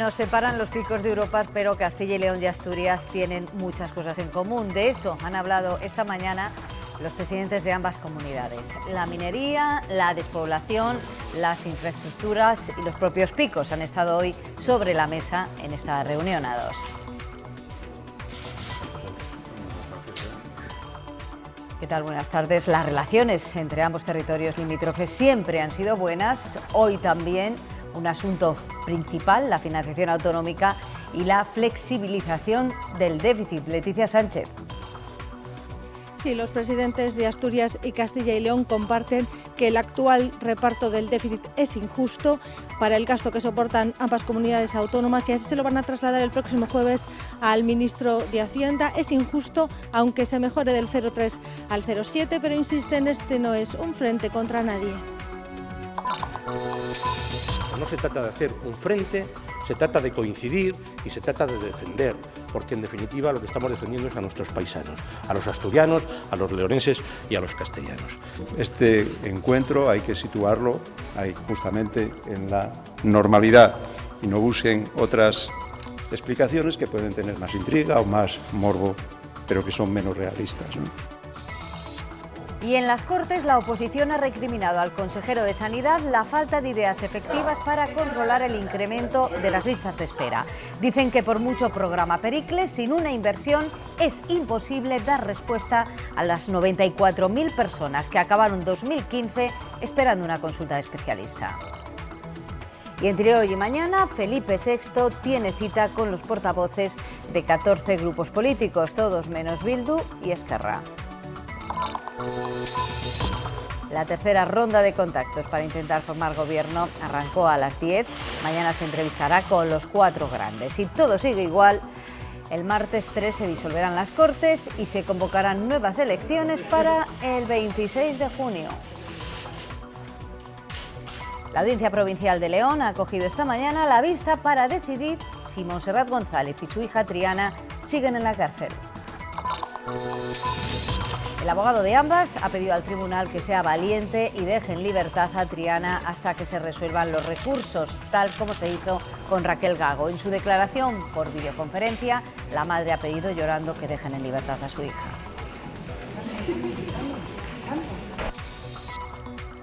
Nos separan los picos de Europa, pero Castilla y León y Asturias tienen muchas cosas en común. De eso han hablado esta mañana los presidentes de ambas comunidades. La minería, la despoblación, las infraestructuras y los propios picos han estado hoy sobre la mesa en esta reunión a dos. ¿Qué tal? Buenas tardes. Las relaciones entre ambos territorios limítrofes siempre han sido buenas. Hoy también un asunto principal, la financiación autonómica y la flexibilización del déficit. Leticia Sánchez. Sí, los presidentes de Asturias y Castilla y León comparten que el actual reparto del déficit es injusto para el gasto que soportan ambas comunidades autónomas y así se lo van a trasladar el próximo jueves al ministro de Hacienda. Es injusto, aunque se mejore del 0,3 al 0,7, pero insisten, este no es un frente contra nadie. No se trata de hacer un frente, se trata de coincidir y se trata de defender, porque en definitiva lo que estamos defendiendo es a nuestros paisanos, a los asturianos, a los leoneses y a los castellanos. Este encuentro hay que situarlo ahí, justamente en la normalidad, y no busquen otras explicaciones que pueden tener más intriga o más morbo, pero que son menos realistas, ¿no? Y en las Cortes, la oposición ha recriminado al consejero de Sanidad la falta de ideas efectivas para controlar el incremento de las listas de espera. Dicen que por mucho programa Pericles, sin una inversión es imposible dar respuesta a las 94.000 personas que acabaron 2015 esperando una consulta de especialista. Y entre hoy y mañana, Felipe VI tiene cita con los portavoces de 14 grupos políticos, todos menos Bildu y Esquerra. La tercera ronda de contactos para intentar formar gobierno arrancó a las 10. Mañana se entrevistará con los 4 grandes. Si todo sigue igual, el martes 3 se disolverán las Cortes y se convocarán nuevas elecciones para el 26 de junio. La Audiencia Provincial de León ha acogido esta mañana la vista para decidir si Montserrat González y su hija Triana siguen en la cárcel. El abogado de ambas ha pedido al tribunal que sea valiente y deje en libertad a Triana hasta que se resuelvan los recursos, tal como se hizo con Raquel Gago. En su declaración por videoconferencia, la madre ha pedido llorando que dejen en libertad a su hija.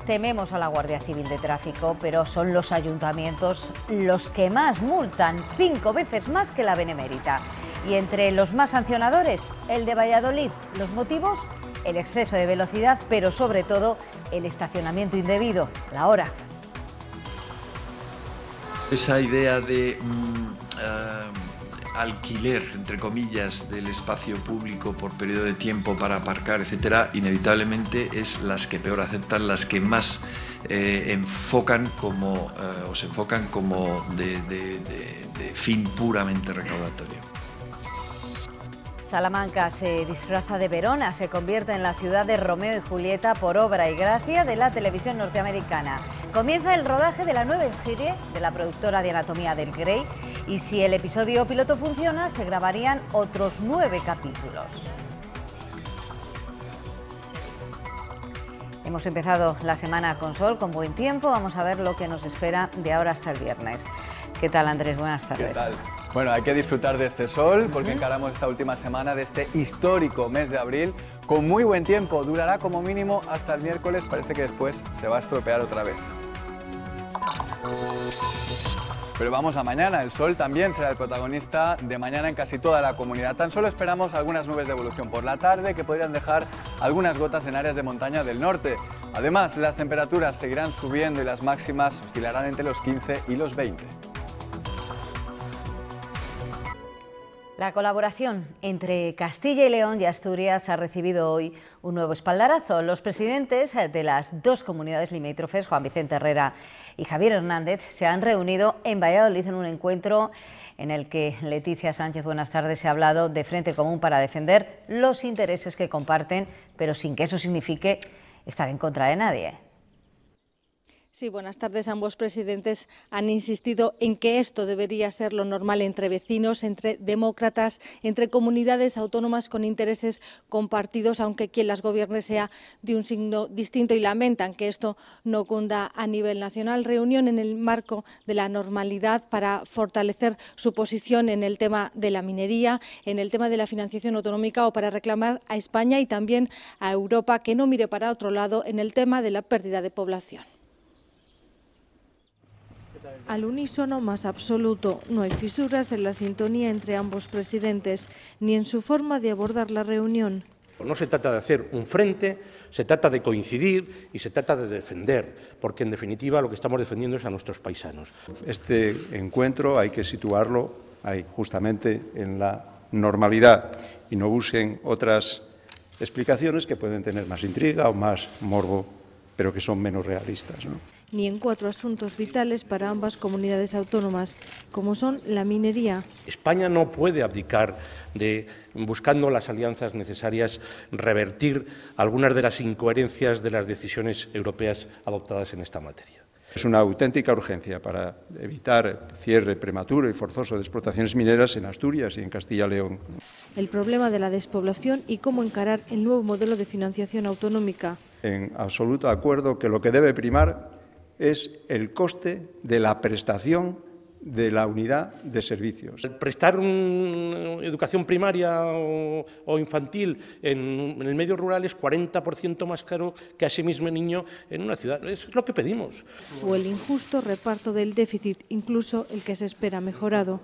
Tememos a la Guardia Civil de Tráfico, pero son los ayuntamientos los que más multan, 5 veces más que la Benemérita. Y entre los más sancionadores, el de Valladolid. Los motivos, el exceso de velocidad, pero sobre todo el estacionamiento indebido, la hora. Esa idea de alquiler, entre comillas, del espacio público por periodo de tiempo para aparcar, etcétera, inevitablemente es las que peor aceptan, las que más enfocan como se enfocan como de fin puramente recaudatorio. Salamanca se disfraza de Verona, se convierte en la ciudad de Romeo y Julieta por obra y gracia de la televisión norteamericana. Comienza el rodaje de la nueva serie de la productora de Anatomía del Grey y si el episodio piloto funciona, se grabarían otros 9 capítulos. Hemos empezado la semana con sol, con buen tiempo. Vamos a ver lo que nos espera de ahora hasta el viernes. ¿Qué tal, Andrés? Buenas tardes. ¿Qué tal? Bueno, hay que disfrutar de este sol porque encaramos esta última semana de este histórico mes de abril con muy buen tiempo. Durará como mínimo hasta el miércoles, parece que después se va a estropear otra vez. Pero vamos a mañana, el sol también será el protagonista de mañana en casi toda la comunidad. Tan solo esperamos algunas nubes de evolución por la tarde que podrían dejar algunas gotas en áreas de montaña del norte. Además, las temperaturas seguirán subiendo y las máximas oscilarán entre los 15 y los 20. La colaboración entre Castilla y León y Asturias ha recibido hoy un nuevo espaldarazo. Los presidentes de las dos comunidades limítrofes, Juan Vicente Herrera y Javier Hernández, se han reunido en Valladolid en un encuentro en el que Leticia Sánchez, buenas tardes, se ha hablado de frente común para defender los intereses que comparten, pero sin que eso signifique estar en contra de nadie. Sí, buenas tardes. Ambos presidentes han insistido en que esto debería ser lo normal entre vecinos, entre demócratas, entre comunidades autónomas con intereses compartidos, aunque quien las gobierne sea de un signo distinto, y lamentan que esto no cunda a nivel nacional. Reunión en el marco de la normalidad para fortalecer su posición en el tema de la minería, en el tema de la financiación autonómica, o para reclamar a España y también a Europa que no mire para otro lado en el tema de la pérdida de población. Al unísono más absoluto, no hay fisuras en la sintonía entre ambos presidentes, ni en su forma de abordar la reunión. No se trata de hacer un frente, se trata de coincidir y se trata de defender, porque en definitiva lo que estamos defendiendo es a nuestros paisanos. Este encuentro hay que situarlo ahí, justamente en la normalidad, y no busquen otras explicaciones que pueden tener más intriga o más morbo, pero que son menos realistas, ¿no? Ni en 4 asuntos vitales para ambas comunidades autónomas, como son la minería. España no puede abdicar de, buscando las alianzas necesarias, revertir algunas de las incoherencias de las decisiones europeas adoptadas en esta materia. Es una auténtica urgencia para evitar cierre prematuro y forzoso de explotaciones mineras en Asturias y en Castilla y León. El problema de la despoblación y cómo encarar el nuevo modelo de financiación autonómica. En absoluto acuerdo que lo que debe primar es el coste de la prestación de la unidad de servicios. Prestar una educación primaria o infantil en el medio rural es 40% más caro que a ese mismo niño en una ciudad. Eso es lo que pedimos. O el injusto reparto del déficit, incluso el que se espera mejorado.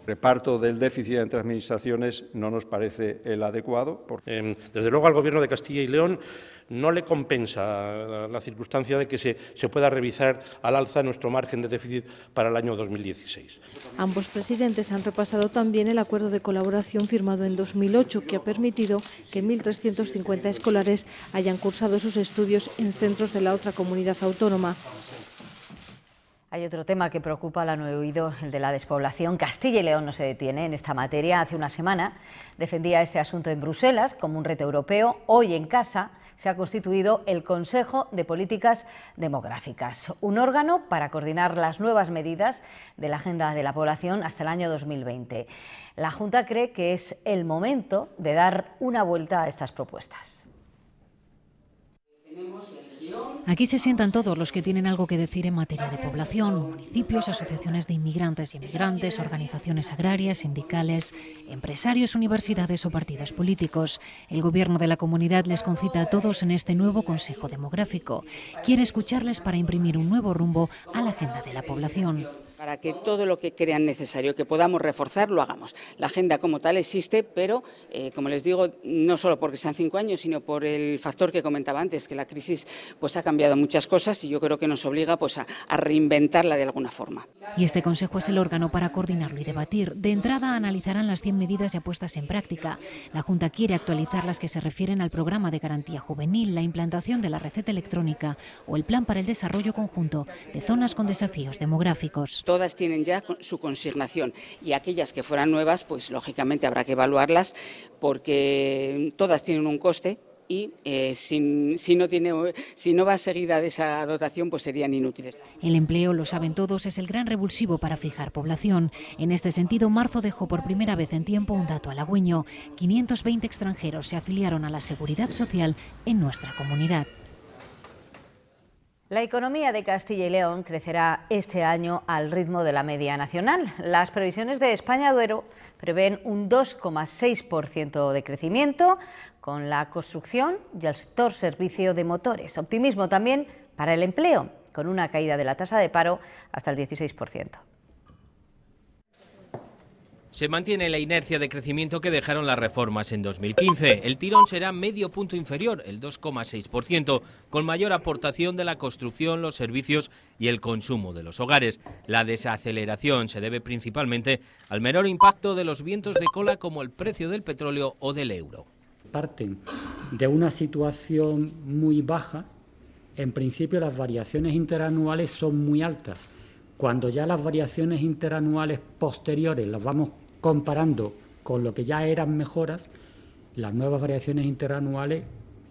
El reparto del déficit entre administraciones no nos parece el adecuado. Desde luego al Gobierno de Castilla y León no le compensa la circunstancia de que se pueda revisar al alza nuestro margen de déficit para el año 2016. Ambos presidentes han repasado también el acuerdo de colaboración firmado en 2008, que ha permitido que 1.350 escolares hayan cursado sus estudios en centros de la otra comunidad autónoma. Hay otro tema que preocupa, lo han oído, el de la despoblación. Castilla y León no se detiene en esta materia. Hace una semana defendía este asunto en Bruselas como un reto europeo. Hoy en casa se ha constituido el Consejo de Políticas Demográficas, un órgano para coordinar las nuevas medidas de la Agenda de la Población hasta el año 2020. La Junta cree que es el momento de dar una vuelta a estas propuestas. Aquí se sientan todos los que tienen algo que decir en materia de población: municipios, asociaciones de inmigrantes y emigrantes, organizaciones agrarias, sindicales, empresarios, universidades o partidos políticos. El Gobierno de la comunidad les concita a todos en este nuevo Consejo Demográfico. Quiere escucharles para imprimir un nuevo rumbo a la agenda de la población. Para que todo lo que crean necesario que podamos reforzar, lo hagamos. La agenda como tal existe, pero, como les digo, no solo porque sean 5 años, sino por el factor que comentaba antes, que la crisis pues, ha cambiado muchas cosas y yo creo que nos obliga pues, a reinventarla de alguna forma. Y este Consejo es el órgano para coordinarlo y debatir. De entrada analizarán las 100 medidas ya puestas en práctica. La Junta quiere actualizar las que se refieren al programa de garantía juvenil, la implantación de la receta electrónica o el plan para el desarrollo conjunto de zonas con desafíos demográficos. Todas tienen ya su consignación y aquellas que fueran nuevas, pues lógicamente habrá que evaluarlas porque todas tienen un coste y si no va seguida de esa dotación, pues serían inútiles. El empleo, lo saben todos, es el gran revulsivo para fijar población. En este sentido, marzo dejó por primera vez en tiempo un dato halagüeño: 520 extranjeros se afiliaron a la Seguridad Social en nuestra comunidad. La economía de Castilla y León crecerá este año al ritmo de la media nacional. Las previsiones de España Duero prevén un 2,6% de crecimiento con la construcción y el sector servicio de motores. Optimismo también para el empleo, con una caída de la tasa de paro hasta el 16%. Se mantiene la inercia de crecimiento que dejaron las reformas en 2015. El tirón será medio punto inferior, el 2,6%, con mayor aportación de la construcción, los servicios y el consumo de los hogares. La desaceleración se debe principalmente al menor impacto de los vientos de cola como el precio del petróleo o del euro. Parten de una situación muy baja. En principio las variaciones interanuales son muy altas. Cuando ya las variaciones interanuales posteriores las vamos comparando con lo que ya eran mejoras, las nuevas variaciones interanuales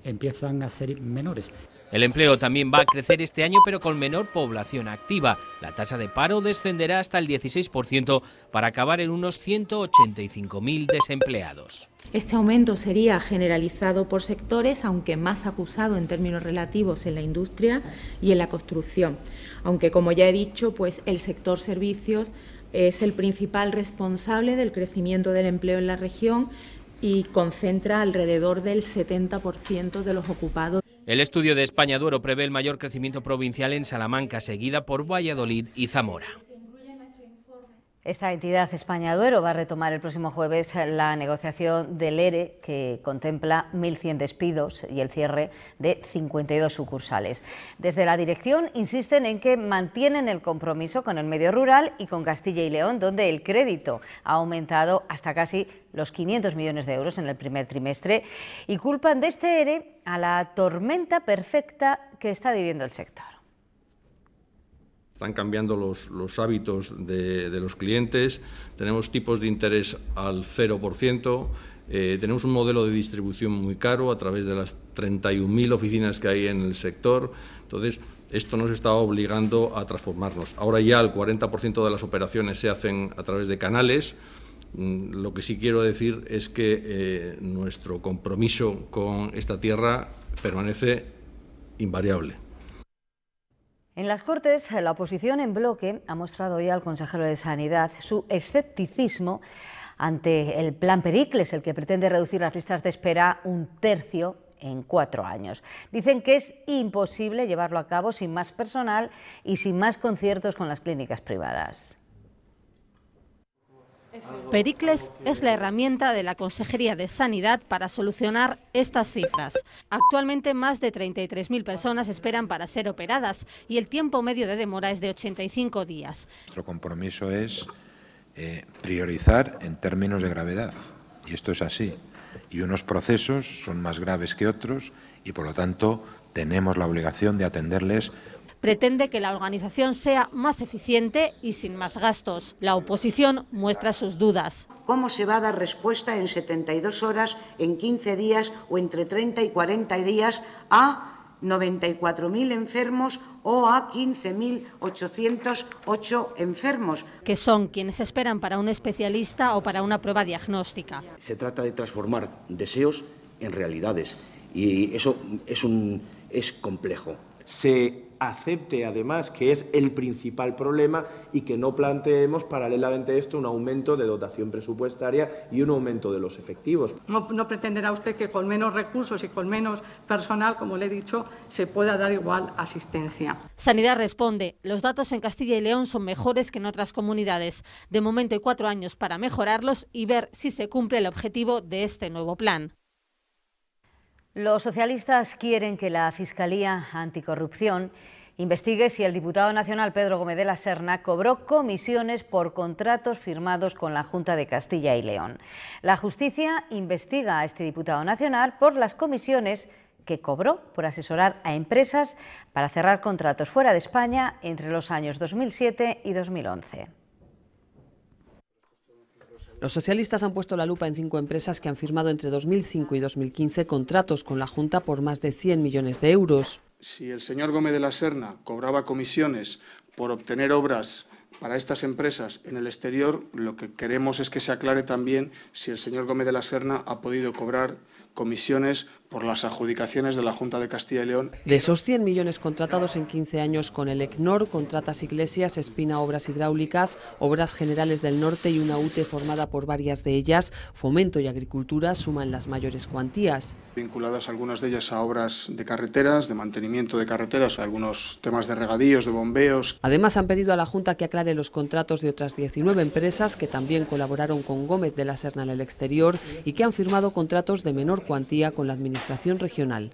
empiezan a ser menores. El empleo también va a crecer este año, pero con menor población activa. La tasa de paro descenderá hasta el 16% para acabar en unos 185.000 desempleados. Este aumento sería generalizado por sectores, aunque más acusado en términos relativos en la industria y en la construcción. Aunque, como ya he dicho, pues el sector servicios es el principal responsable del crecimiento del empleo en la región y concentra alrededor del 70% de los ocupados. El estudio de España Duero prevé el mayor crecimiento provincial en Salamanca, seguida por Valladolid y Zamora. Esta entidad España Duero va a retomar el próximo jueves la negociación del ERE, que contempla 1.100 despidos y el cierre de 52 sucursales. Desde la dirección insisten en que mantienen el compromiso con el medio rural y con Castilla y León, donde el crédito ha aumentado hasta casi los 500 millones de euros en el primer trimestre, y culpan de este ERE a la tormenta perfecta que está viviendo el sector. Están cambiando los hábitos de los clientes, tenemos tipos de interés al 0%, tenemos un modelo de distribución muy caro a través de las 31.000 oficinas que hay en el sector. Entonces, esto nos está obligando a transformarnos. Ahora ya el 40% de las operaciones se hacen a través de canales. Lo que sí quiero decir es que nuestro compromiso con esta tierra permanece invariable. En las Cortes, la oposición en bloque ha mostrado hoy al consejero de Sanidad su escepticismo ante el plan Pericles, el que pretende reducir las listas de espera 1/3 en 4 años. Dicen que es imposible llevarlo a cabo sin más personal y sin más conciertos con las clínicas privadas. Pericles es la herramienta de la Consejería de Sanidad para solucionar estas cifras. Actualmente más de 33.000 personas esperan para ser operadas y el tiempo medio de demora es de 85 días. Nuestro compromiso es priorizar en términos de gravedad, y esto es así. Y unos procesos son más graves que otros y, por lo tanto, tenemos la obligación de atenderles. Pretende que la organización sea más eficiente y sin más gastos. La oposición muestra sus dudas. ¿Cómo se va a dar respuesta en 72 horas, en 15 días o entre 30 y 40 días a 94.000 enfermos o a 15.808 enfermos? Que son quienes esperan para un especialista o para una prueba diagnóstica. Se trata de transformar deseos en realidades y eso es complejo. Se acepte además que es el principal problema y que no planteemos paralelamente a esto un aumento de dotación presupuestaria y un aumento de los efectivos. No pretenderá usted que con menos recursos y con menos personal, como le he dicho, se pueda dar igual asistencia. Sanidad responde, los datos en Castilla y León son mejores que en otras comunidades. De momento hay 4 años para mejorarlos y ver si se cumple el objetivo de este nuevo plan. Los socialistas quieren que la Fiscalía Anticorrupción investigue si el diputado nacional Pedro Gómez de la Serna cobró comisiones por contratos firmados con la Junta de Castilla y León. La justicia investiga a este diputado nacional por las comisiones que cobró por asesorar a empresas para cerrar contratos fuera de España entre los años 2007 y 2011. Los socialistas han puesto la lupa en 5 empresas que han firmado entre 2005 y 2015 contratos con la Junta por más de 100 millones de euros. Si el señor Gómez de la Serna cobraba comisiones por obtener obras para estas empresas en el exterior, lo que queremos es que se aclare también si el señor Gómez de la Serna ha podido cobrar comisiones por las adjudicaciones de la Junta de Castilla y León. De esos 100 millones contratados en 15 años con el ECNOR, Contratas Iglesias, Espina Obras Hidráulicas, Obras Generales del Norte y una UTE formada por varias de ellas, Fomento y Agricultura, suman las mayores cuantías. Vinculadas algunas de ellas a obras de carreteras, de mantenimiento de carreteras, algunos temas de regadíos, de bombeos. Además han pedido a la Junta que aclare los contratos de otras 19 empresas que también colaboraron con Gómez de la Serna en el exterior y que han firmado contratos de menor cuantía con la Administración regional.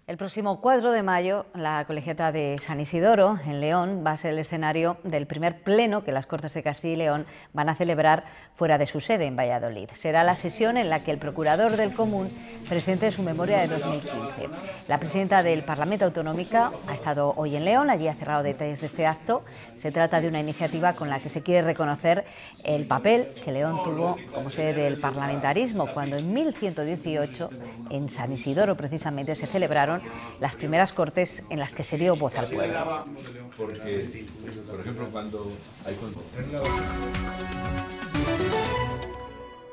El próximo 4 de mayo, la Colegiata de San Isidoro, en León, va a ser el escenario del primer pleno que las Cortes de Castilla y León van a celebrar fuera de su sede, en Valladolid. Será la sesión en la que el procurador del Común presente su memoria de 2015. La presidenta del Parlamento Autonómico ha estado hoy en León, allí ha cerrado detalles de este acto. Se trata de una iniciativa con la que se quiere reconocer el papel que León tuvo como sede del parlamentarismo, cuando en 1118, en San Isidoro precisamente, se celebraron fueron las primeras Cortes en las que se dio voz al pueblo. Porque, por ejemplo, cuando hay...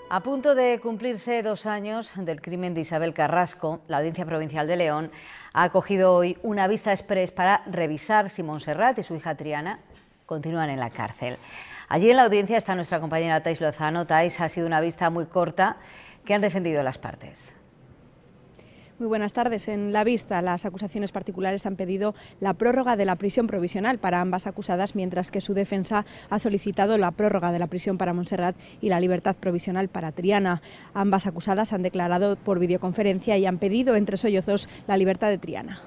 A punto de cumplirse 2 años del crimen de Isabel Carrasco, la Audiencia Provincial de León ha acogido hoy una vista exprés para revisar si Montserrat y su hija Triana continúan en la cárcel. Allí en la audiencia está nuestra compañera Thais Lozano. Thais, ha sido una vista muy corta. ¿Qué han defendido las partes? Muy buenas tardes. En la vista, las acusaciones particulares han pedido la prórroga de la prisión provisional para ambas acusadas, mientras que su defensa ha solicitado la prórroga de la prisión para Montserrat y la libertad provisional para Triana. Ambas acusadas han declarado por videoconferencia y han pedido entre sollozos la libertad de Triana.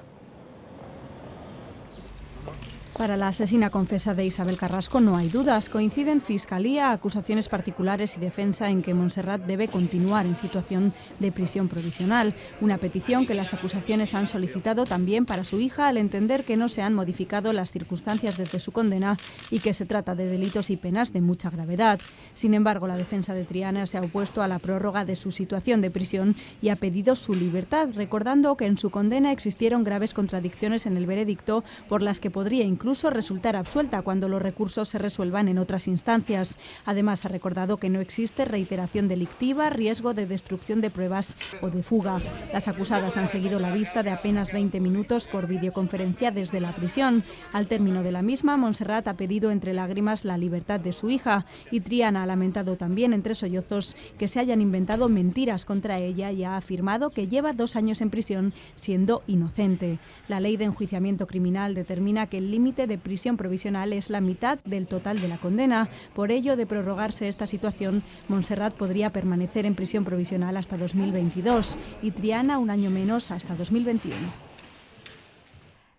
Para la asesina confesa de Isabel Carrasco no hay dudas. Coinciden Fiscalía, acusaciones particulares y defensa en que Montserrat debe continuar en situación de prisión provisional. Una petición que las acusaciones han solicitado también para su hija al entender que no se han modificado las circunstancias desde su condena y que se trata de delitos y penas de mucha gravedad. Sin embargo, la defensa de Triana se ha opuesto a la prórroga de su situación de prisión y ha pedido su libertad, recordando que en su condena existieron graves contradicciones en el veredicto por las que podría incluso resultar absuelta cuando los recursos se resuelvan en otras instancias. Además, ha recordado que no existe reiteración delictiva, riesgo de destrucción de pruebas o de fuga. Las acusadas han seguido la vista de apenas 20 minutos por videoconferencia desde la prisión. Al término de la misma, Montserrat ha pedido entre lágrimas la libertad de su hija y Triana ha lamentado también entre sollozos que se hayan inventado mentiras contra ella y ha afirmado que lleva 2 años en prisión siendo inocente. La ley de enjuiciamiento criminal determina que el límite de prisión provisional es la mitad del total de la condena. Por ello, de prorrogarse esta situación, Montserrat podría permanecer en prisión provisional hasta 2022 y Triana 1 año menos hasta 2021.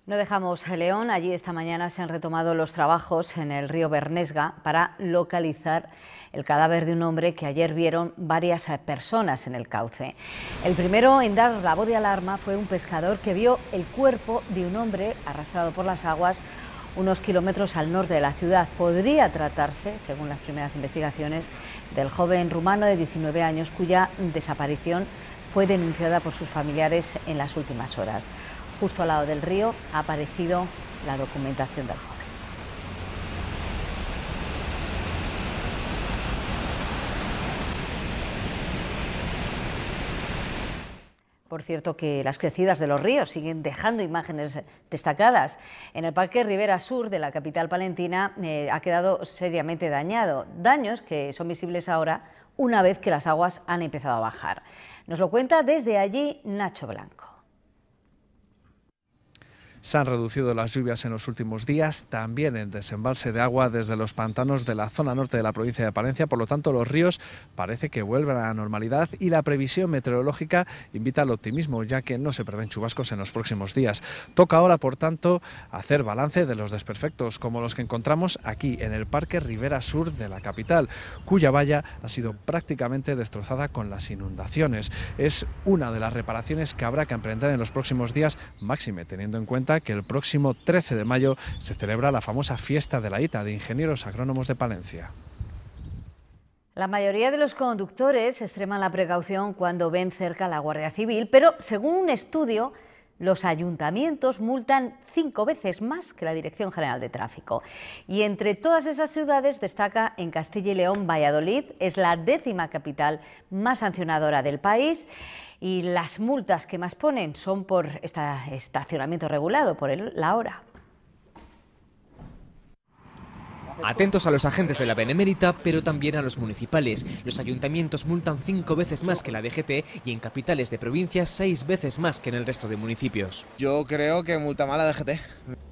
No dejamos León. Allí esta mañana se han retomado los trabajos en el río Bernesga para localizar el cadáver de un hombre que ayer vieron varias personas en el cauce. El primero en dar la voz de alarma fue un pescador que vio el cuerpo de un hombre arrastrado por las aguas unos kilómetros al norte de la ciudad. Podría tratarse, según las primeras investigaciones, del joven rumano de 19 años cuya desaparición fue denunciada por sus familiares en las últimas horas. Justo al lado del río ha aparecido la documentación del joven. Por cierto, que las crecidas de los ríos siguen dejando imágenes destacadas. En el Parque Ribera Sur de la capital palentina ha quedado seriamente dañado. Daños que son visibles ahora una vez que las aguas han empezado a bajar. Nos lo cuenta desde allí Nacho Blanco. Se han reducido las lluvias en los últimos días, también el desembalse de agua desde los pantanos de la zona norte de la provincia de Palencia, por lo tanto los ríos parece que vuelven a la normalidad y la previsión meteorológica invita al optimismo, ya que no se prevén chubascos en los próximos días. Toca ahora, por tanto, hacer balance de los desperfectos, como los que encontramos aquí en el Parque Ribera Sur de la capital, cuya valla ha sido prácticamente destrozada con las inundaciones. Es una de las reparaciones que habrá que emprender en los próximos días, máxime teniendo en cuenta que el próximo 13 de mayo se celebra la famosa fiesta de la ITA de Ingenieros Agrónomos de Palencia. La mayoría de los conductores extreman la precaución cuando ven cerca a la Guardia Civil, pero según un estudio, los ayuntamientos multan 5 veces más que la Dirección General de Tráfico. Y entre todas esas ciudades destaca en Castilla y León Valladolid, es la 10ª capital más sancionadora del país. Y las multas que más ponen son por estacionamiento regulado, por la hora. Atentos a los agentes de la Benemérita, pero también a los municipales. Los ayuntamientos multan 5 veces más que la DGT y en capitales de provincias 6 veces más que en el resto de municipios. Yo creo que multa más la DGT.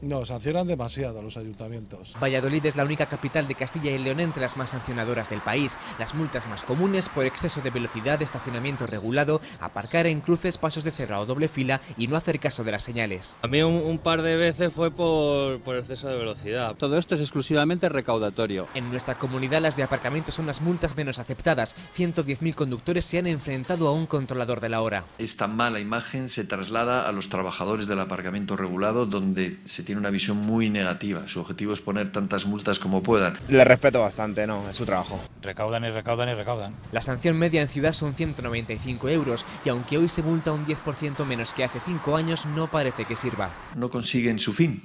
No, sancionan demasiado los ayuntamientos. Valladolid es la única capital de Castilla y León entre las más sancionadoras del país. Las multas más comunes por exceso de velocidad, estacionamiento regulado, aparcar en cruces, pasos de cebra o doble fila y no hacer caso de las señales. A mí un par de veces fue por exceso de velocidad. Todo esto es exclusivamente recaudatorio. En nuestra comunidad las de aparcamiento son las multas menos aceptadas. 110.000 conductores se han enfrentado a un controlador de la hora. Esta mala imagen se traslada a los trabajadores del aparcamiento regulado, donde se tiene una visión muy negativa. Su objetivo es poner tantas multas como puedan. Le respeto bastante, ¿no? Es su trabajo. Recaudan y recaudan y recaudan. La sanción media en ciudad son 195 euros y aunque hoy se multa un 10% menos que hace 5 años, no parece que sirva. No consiguen su fin,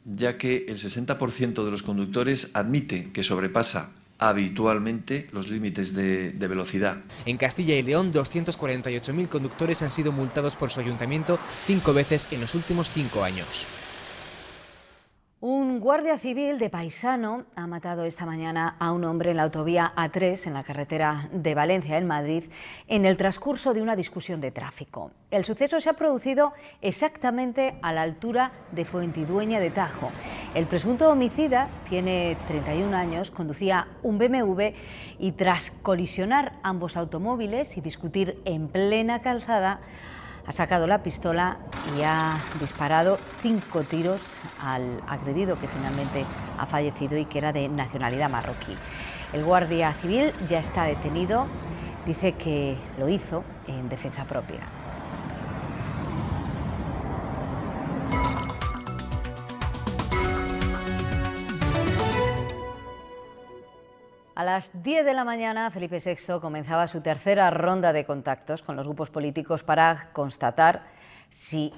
ya que el 60% de los conductores admite que sobrepasa habitualmente los límites de velocidad. En Castilla y León, 248.000 conductores han sido multados por su ayuntamiento 5 veces en los últimos 5 años. Un guardia civil de Paisano ha matado esta mañana a un hombre en la autovía A3, en la carretera de Valencia, en Madrid, en el transcurso de una discusión de tráfico. El suceso se ha producido exactamente a la altura de Fuentidueña de Tajo. El presunto homicida tiene 31 años, conducía un BMW y tras colisionar ambos automóviles y discutir en plena calzada, ha sacado la pistola y ha disparado 5 tiros al agredido, que finalmente ha fallecido y que era de nacionalidad marroquí. El guardia civil ya está detenido, dice que lo hizo en defensa propia. A las 10 de la mañana, Felipe VI comenzaba su tercera ronda de contactos con los grupos políticos para constatar si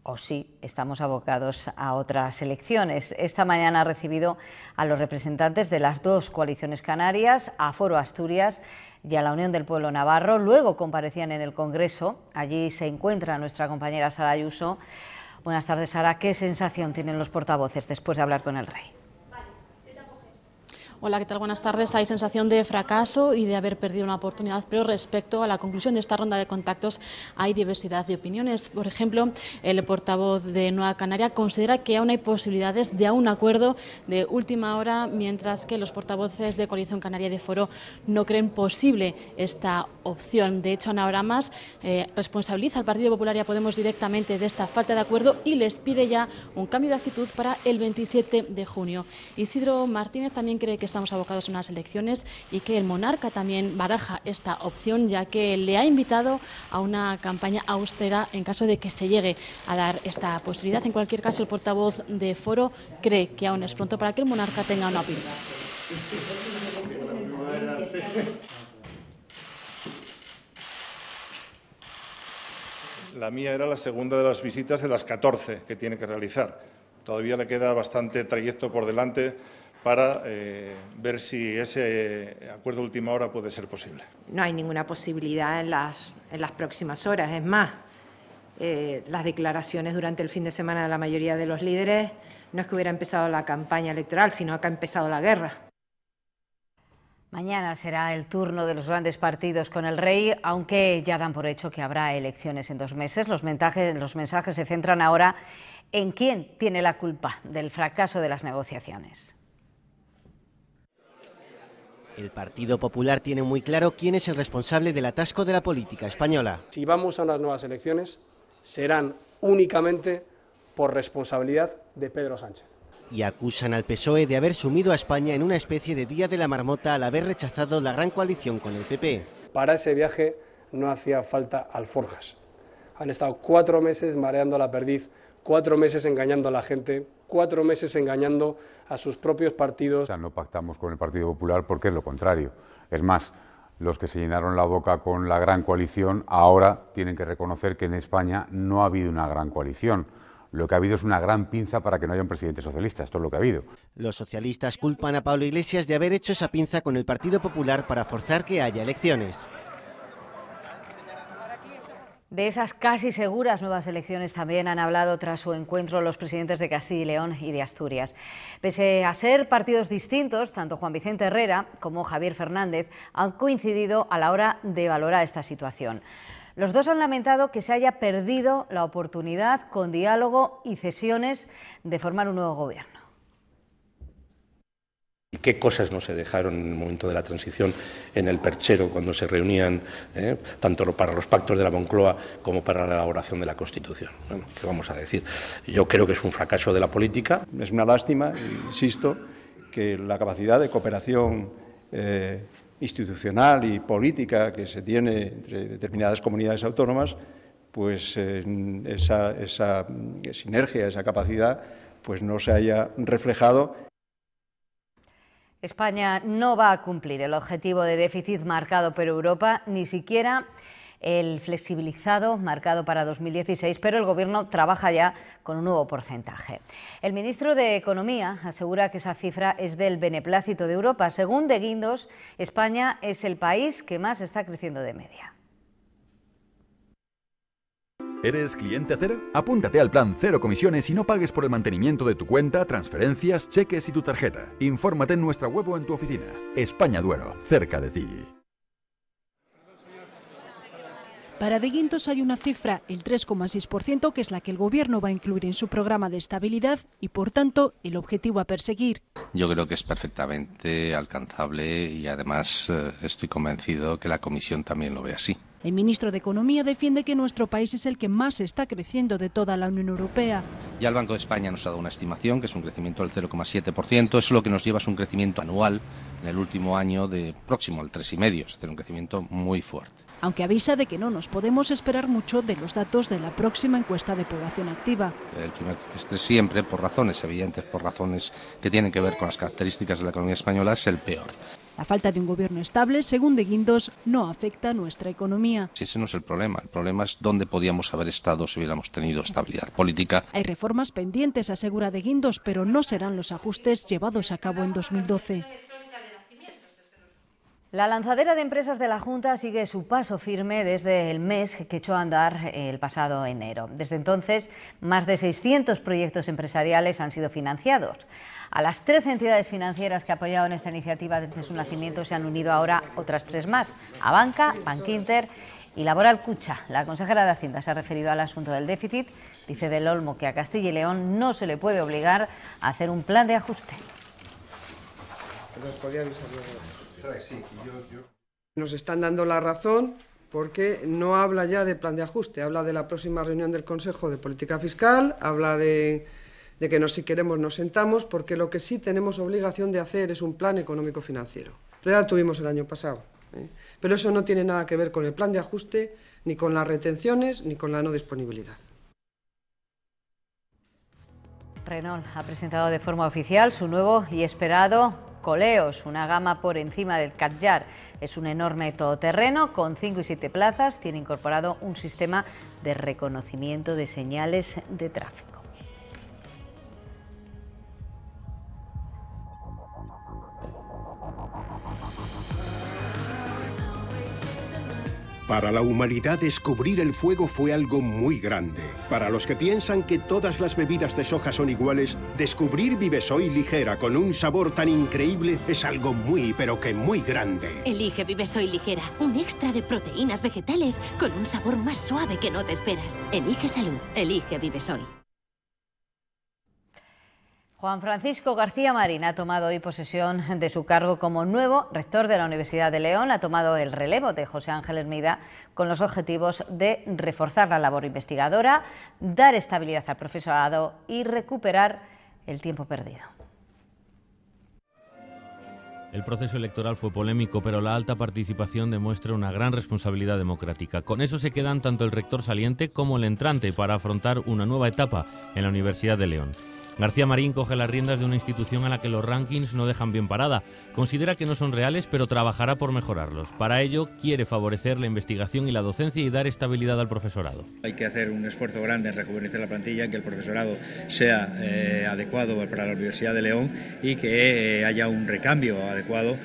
o sí estamos abocados a otras elecciones. Esta mañana ha recibido a los representantes de las 2 coaliciones canarias, a Foro Asturias y a la Unión del Pueblo Navarro. Luego comparecían en el Congreso. Allí se encuentra nuestra compañera Sara Ayuso. Buenas tardes, Sara. ¿Qué sensación tienen los portavoces después de hablar con el rey? Hola, ¿qué tal? Buenas tardes. Hay sensación de fracaso y de haber perdido una oportunidad, pero respecto a la conclusión de esta ronda de contactos hay diversidad de opiniones. Por ejemplo, el portavoz de Nueva Canaria considera que aún hay posibilidades de un acuerdo de última hora, mientras que los portavoces de Coalición Canaria y de Foro no creen posible esta opción. De hecho, Ana Oramas responsabiliza al Partido Popular y a Podemos directamente de esta falta de acuerdo y les pide ya un cambio de actitud para el 27 de junio. Isidro Martínez también cree que estamos abocados a unas elecciones y que el monarca también baraja esta opción, ya que le ha invitado a una campaña austera en caso de que se llegue a dar esta posibilidad. En cualquier caso, el portavoz de Foro cree que aún es pronto para que el monarca tenga una opinión. La mía era la segunda de las visitas de las 14 que tiene que realizar. Todavía le queda bastante trayecto por delante para ver si ese acuerdo de última hora puede ser posible. No hay ninguna posibilidad en las próximas horas. Es más, las declaraciones durante el fin de semana de la mayoría de los líderes no es que hubiera empezado la campaña electoral, sino que ha empezado la guerra. Mañana será el turno de los grandes partidos con el rey, aunque ya dan por hecho que habrá elecciones en 2 meses. Los mensajes se centran ahora en quién tiene la culpa del fracaso de las negociaciones. El Partido Popular tiene muy claro quién es el responsable del atasco de la política española. Si vamos a unas nuevas elecciones, serán únicamente por responsabilidad de Pedro Sánchez. Y acusan al PSOE de haber sumido a España en una especie de día de la marmota al haber rechazado la gran coalición con el PP. Para ese viaje no hacía falta alforjas. Han estado 4 meses mareando la perdiz, 4 meses engañando a la gente, 4 meses engañando a sus propios partidos. O sea, no pactamos con el Partido Popular porque es lo contrario. Es más, los que se llenaron la boca con la gran coalición ahora tienen que reconocer que en España no ha habido una gran coalición. Lo que ha habido es una gran pinza para que no haya un presidente socialista. Esto es lo que ha habido. Los socialistas culpan a Pablo Iglesias de haber hecho esa pinza con el Partido Popular para forzar que haya elecciones. De esas casi seguras nuevas elecciones también han hablado tras su encuentro los presidentes de Castilla y León y de Asturias. Pese a ser partidos distintos, tanto Juan Vicente Herrera como Javier Fernández han coincidido a la hora de valorar esta situación. Los dos han lamentado que se haya perdido la oportunidad, con diálogo y cesiones, de formar un nuevo gobierno. ¿Qué cosas no se dejaron en el momento de la transición en el perchero cuando se reunían, tanto para los pactos de la Moncloa como para la elaboración de la Constitución? Bueno, ¿qué vamos a decir? Yo creo que es un fracaso de la política. Es una lástima, insisto, que la capacidad de cooperación institucional y política que se tiene entre determinadas comunidades autónomas, pues esa sinergia, esa capacidad, pues no se haya reflejado. España no va a cumplir el objetivo de déficit marcado por Europa, ni siquiera el flexibilizado marcado para 2016, pero el Gobierno trabaja ya con un nuevo porcentaje. El ministro de Economía asegura que esa cifra es del beneplácito de Europa. Según De Guindos, España es el país que más está creciendo de media. ¿Eres cliente cero? Apúntate al plan cero comisiones y no pagues por el mantenimiento de tu cuenta, transferencias, cheques y tu tarjeta. Infórmate en nuestra web o en tu oficina. España Duero, cerca de ti. Para De Guindos hay una cifra, el 3,6%, que es la que el Gobierno va a incluir en su programa de estabilidad y, por tanto, el objetivo a perseguir. Yo creo que es perfectamente alcanzable y además estoy convencido que la Comisión también lo ve así. El ministro de Economía defiende que nuestro país es el que más está creciendo de toda la Unión Europea. Ya el Banco de España nos ha dado una estimación, que es un crecimiento del 0,7%. Eso lo que nos lleva es un crecimiento anual en el último año de próximo al 3,5%, es decir, un crecimiento muy fuerte. Aunque avisa de que no nos podemos esperar mucho de los datos de la próxima encuesta de población activa. El primer trimestre siempre, por razones evidentes, por razones que tienen que ver con las características de la economía española, es el peor. La falta de un gobierno estable, según De Guindos, no afecta a nuestra economía. Ese no es el problema es dónde podíamos haber estado si hubiéramos tenido estabilidad política. Hay reformas pendientes, asegura De Guindos, pero no serán los ajustes llevados a cabo en 2012. La lanzadera de empresas de la Junta sigue su paso firme desde el mes que echó a andar el pasado enero. Desde entonces, más de 600 proyectos empresariales han sido financiados. A las 13 entidades financieras que apoyaron esta iniciativa desde su nacimiento se han unido ahora otras 3 más, Abanca, Bankinter y Laboral Cucha. La consejera de Hacienda se ha referido al asunto del déficit. Dice Del Olmo que a Castilla y León no se le puede obligar a hacer un plan de ajuste. Nos están dando la razón porque no habla ya de plan de ajuste, habla de la próxima reunión del Consejo de Política Fiscal, habla de que si queremos nos sentamos, porque lo que sí tenemos obligación de hacer es un plan económico-financiero. Pero ya lo tuvimos el año pasado, Pero eso no tiene nada que ver con el plan de ajuste, ni con las retenciones, ni con la no disponibilidad. Renault ha presentado de forma oficial su nuevo y esperado Koleos, una gama por encima del Kadjar. Es un enorme todoterreno con 5 y 7 plazas. Tiene incorporado un sistema de reconocimiento de señales de tráfico. Para la humanidad, descubrir el fuego fue algo muy grande. Para los que piensan que todas las bebidas de soja son iguales, descubrir Vivesoy ligera con un sabor tan increíble es algo muy, pero que muy grande. Elige Vivesoy ligera, un extra de proteínas vegetales con un sabor más suave que no te esperas. Elige salud, elige Vivesoy. Juan Francisco García Marín ha tomado hoy posesión de su cargo como nuevo rector de la Universidad de León. Ha tomado el relevo de José Ángel Hermida con los objetivos de reforzar la labor investigadora, dar estabilidad al profesorado y recuperar el tiempo perdido. El proceso electoral fue polémico, pero la alta participación demuestra una gran responsabilidad democrática. Con eso se quedan tanto el rector saliente como el entrante para afrontar una nueva etapa en la Universidad de León. García Marín coge las riendas de una institución a la que los rankings no dejan bien parada. Considera que no son reales, pero trabajará por mejorarlos. Para ello, quiere favorecer la investigación y la docencia y dar estabilidad al profesorado. Hay que hacer un esfuerzo grande en rejuvenecer la plantilla, que el profesorado sea adecuado para la Universidad de León y que haya un recambio adecuado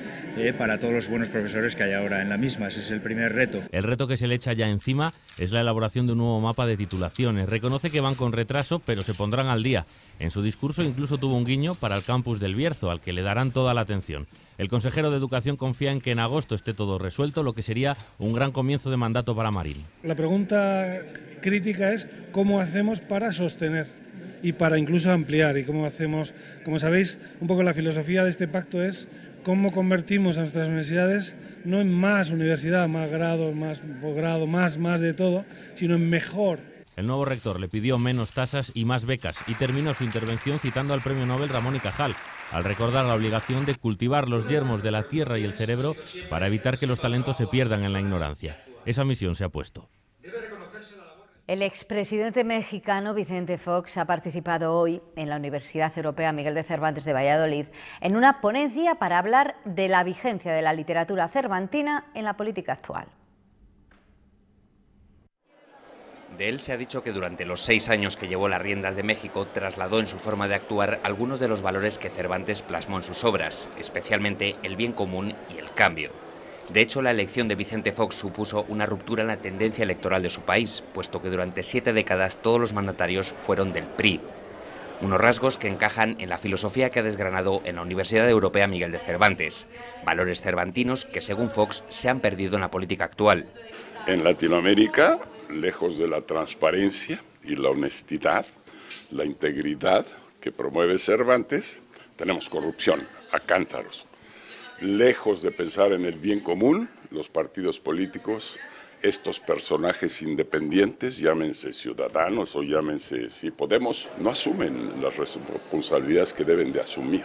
para todos los buenos profesores que hay ahora en la misma. Ese es el primer reto. El reto que se le echa ya encima es la elaboración de un nuevo mapa de titulaciones. Reconoce que van con retraso, pero se pondrán al día. En su discurso incluso tuvo un guiño para el campus del Bierzo, al que le darán toda la atención. El consejero de Educación confía en que en agosto esté todo resuelto, lo que sería un gran comienzo de mandato para Marín. La pregunta crítica es cómo hacemos para sostener y para incluso ampliar. Y cómo hacemos, como sabéis, un poco la filosofía de este pacto es cómo convertimos a nuestras universidades no en más universidad, más grado, más posgrado, más de todo, sino en mejor. El nuevo rector le pidió menos tasas y más becas y terminó su intervención citando al premio Nobel Ramón y Cajal. al recordar la obligación de cultivar los yermos de la tierra y el cerebro para evitar que los talentos se pierdan en la ignorancia. Esa misión se ha puesto. El expresidente mexicano Vicente Fox ha participado hoy en la Universidad Europea Miguel de Cervantes de Valladolid en una ponencia para hablar de la vigencia de la literatura cervantina en la política actual. De él se ha dicho que durante los 6 años que llevó las riendas de México trasladó en su forma de actuar algunos de los valores que Cervantes plasmó en sus obras, especialmente el bien común y el cambio. De hecho, la elección de Vicente Fox supuso una ruptura en la tendencia electoral de su país, puesto que durante 7 décadas todos los mandatarios fueron del PRI. Unos rasgos que encajan en la filosofía que ha desgranado en la Universidad Europea Miguel de Cervantes. Valores cervantinos que, según Fox, se han perdido en la política actual. En Latinoamérica, lejos de la transparencia y la honestidad, la integridad que promueve Cervantes, tenemos corrupción a cántaros. Lejos de pensar en el bien común, los partidos políticos, estos personajes independientes, llámense Ciudadanos o llámense Podemos, no asumen las responsabilidades que deben de asumir.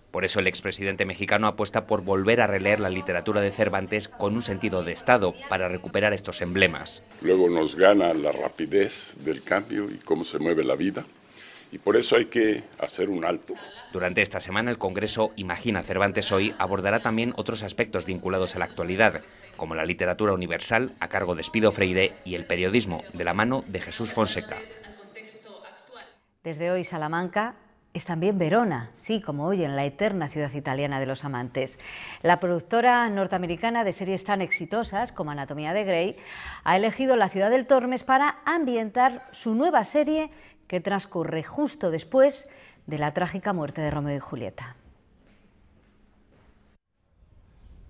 Por eso el expresidente mexicano apuesta por volver a releer la literatura de Cervantes con un sentido de Estado para recuperar estos emblemas. Luego nos gana la rapidez del cambio y cómo se mueve la vida, y por eso hay que hacer un alto. Durante esta semana el Congreso Imagina Cervantes Hoy abordará también otros aspectos vinculados a la actualidad, como la literatura universal a cargo de Espido Freire y el periodismo de la mano de Jesús Fonseca. Desde hoy Salamanca es también Verona, sí, como hoy en la eterna ciudad italiana de los amantes. La productora norteamericana de series tan exitosas como Anatomía de Grey ha elegido la ciudad del Tormes para ambientar su nueva serie que transcurre justo después de la trágica muerte de Romeo y Julieta.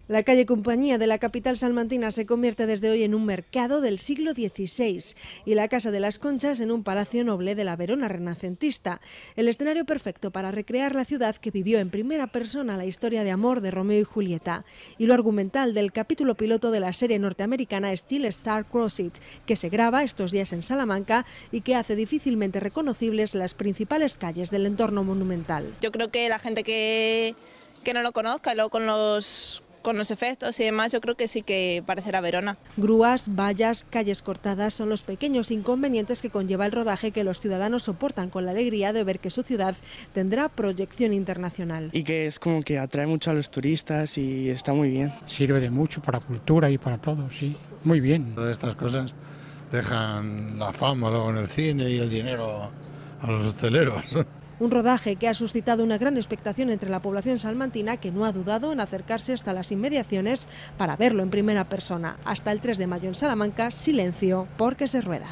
La calle Compañía de la capital salmantina se convierte desde hoy en un mercado del siglo XVI y la Casa de las Conchas en un palacio noble de la Verona renacentista, el escenario perfecto para recrear la ciudad que vivió en primera persona la historia de amor de Romeo y Julieta, y lo argumental del capítulo piloto de la serie norteamericana Still Star-Crossed, que se graba estos días en Salamanca y que hace difícilmente reconocibles las principales calles del entorno monumental. Yo creo que la gente que no lo conozca, luego con los efectos y demás, yo creo que sí que parecerá Verona. Grúas, vallas, calles cortadas son los pequeños inconvenientes que conlleva el rodaje que los ciudadanos soportan con la alegría de ver que su ciudad tendrá proyección internacional. Y que es como que atrae mucho a los turistas y está muy bien. Sirve de mucho para cultura y para todo, sí. Muy bien. Todas estas cosas dejan la fama luego en el cine y el dinero a los hosteleros. Un rodaje que ha suscitado una gran expectación entre la población salmantina, que no ha dudado en acercarse hasta las inmediaciones para verlo en primera persona. Hasta el 3 de mayo en Salamanca, silencio porque se rueda.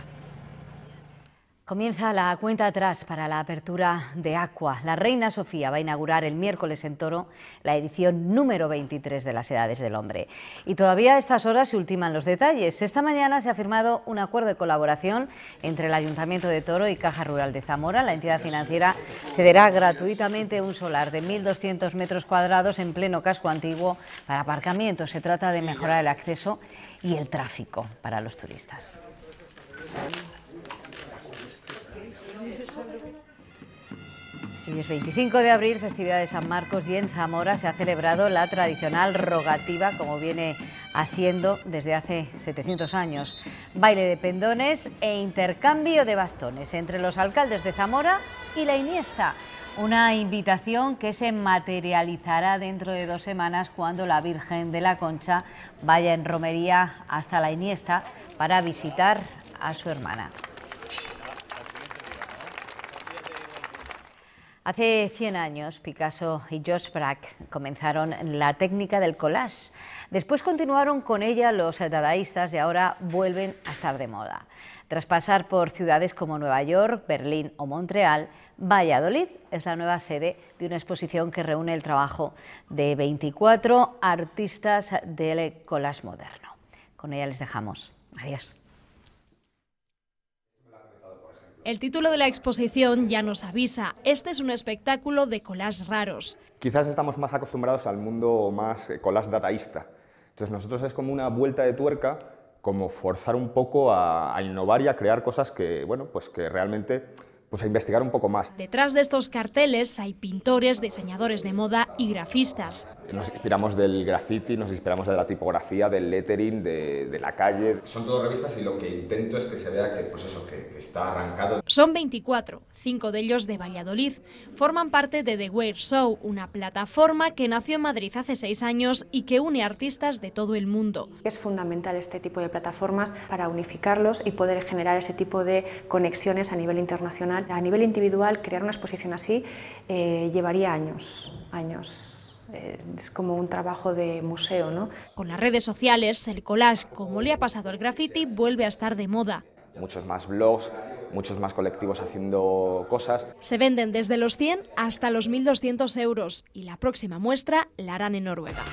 Comienza la cuenta atrás para la apertura de Aqua. La Reina Sofía va a inaugurar el miércoles en Toro la edición número 23 de las Edades del Hombre. Y todavía a estas horas se ultiman los detalles. Esta mañana se ha firmado un acuerdo de colaboración entre el Ayuntamiento de Toro y Caja Rural de Zamora. La entidad financiera cederá gratuitamente un solar de 1.200 metros cuadrados en pleno casco antiguo para aparcamiento. Se trata de mejorar el acceso y el tráfico para los turistas. Hoy es 25 de abril, festividad de San Marcos, y en Zamora se ha celebrado la tradicional rogativa, como viene haciendo desde hace 700 años. Baile de pendones e intercambio de bastones entre los alcaldes de Zamora y la Iniesta. Una invitación que se materializará dentro de 2 semanas cuando la Virgen de la Concha vaya en romería hasta la Iniesta para visitar a su hermana. Hace 100 años, Picasso y George Braque comenzaron la técnica del collage. Después continuaron con ella los dadaístas y ahora vuelven a estar de moda. Tras pasar por ciudades como Nueva York, Berlín o Montreal, Valladolid es la nueva sede de una exposición que reúne el trabajo de 24 artistas del collage moderno. Con ella les dejamos. Adiós. El título de la exposición ya nos avisa, este es un espectáculo de collages raros. Quizás estamos más acostumbrados al mundo más collage dadaísta, entonces nosotros es como una vuelta de tuerca, como forzar un poco a innovar y a crear cosas que, bueno, pues que realmente pues a investigar un poco más. Detrás de estos carteles hay pintores, diseñadores de moda y grafistas. Nos inspiramos del graffiti, nos inspiramos de la tipografía, del lettering, de la calle. Son todas revistas y lo que intento es que se vea que, pues eso, que está arrancado. Son 24, 5 de ellos de Valladolid. Forman parte de The Wear Show, una plataforma que nació en Madrid hace 6 años y que une artistas de todo el mundo. Es fundamental este tipo de plataformas para unificarlos y poder generar ese tipo de conexiones a nivel internacional. A nivel individual, crear una exposición así llevaría años. Es como un trabajo de museo, ¿no? Con las redes sociales, el collage, como le ha pasado al graffiti, vuelve a estar de moda. Muchos más blogs, muchos más colectivos haciendo cosas. Se venden desde los 100 hasta los 1.200 euros y la próxima muestra la harán en Noruega.